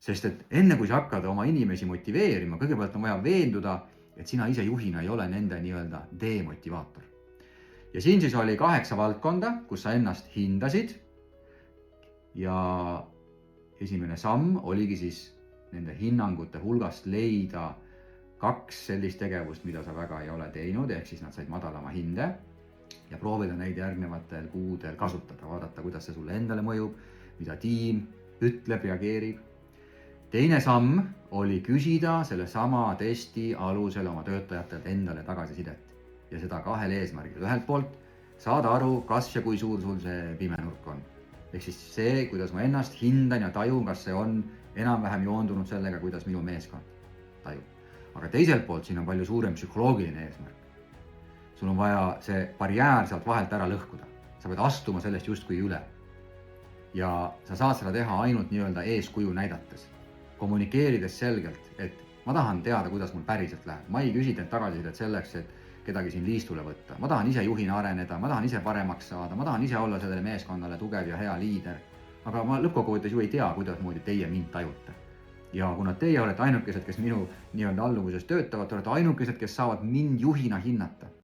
Sest et enne kui sa hakkad oma inimesi motiveerima, kõigepealt on vaja veenduda, et sina ise juhina ei ole nende nii-öelda demotivaator. Ja siin siis oli 8 valdkonda, kus sa ennast hindasid. Ja esimene samm oligi siis nende hinnangute hulgast leida 2 sellist tegevust, mida sa väga ei ole teinud, ehk siis nad said madalama hinde ja proovida neid järgnevatel kuudel kasutada, vaadata, kuidas see sulle endale mõjub, mida tiim ütleb, reageerib. Teine samm oli küsida selle sama testi alusel oma töötajatelt endale tagasisidet ja seda 2 eesmärgil. Ühelt poolt saada aru, kas ja kui suur sul see pime nurk on. Ehk siis see, kuidas ma ennast hindan ja tajun, kas see on enam-vähem joondunud sellega, kuidas minu meeskond tajub. Aga teiselt poolt siin on palju suurem psühholoogiline eesmärk. Sul on vaja see barjäär sealt vahelt ära lõhkuda. Sa pead astuma sellest justkui üle. Ja sa saad seda teha ainult nii-öelda eeskuju näidates. Kommunikeerides selgelt, et ma tahan teada, kuidas mul päriselt läheb. Ma ei küsi teilt tagasisidet selleks, et kedagi siin liistule võtta. Ma tahan ise juhina areneda, ma tahan ise paremaks saada, ma tahan ise olla sellele meeskonnale tugev ja hea liider. Aga ma lõppkokkuvõttes ju ei tea, kuidas moodi teie mind tajute. Ja kuna teie olete ainukesed, kes minu nii-öelda alluvuses töötavad, olete ainukesed, kes saavad mind juhina hinnata.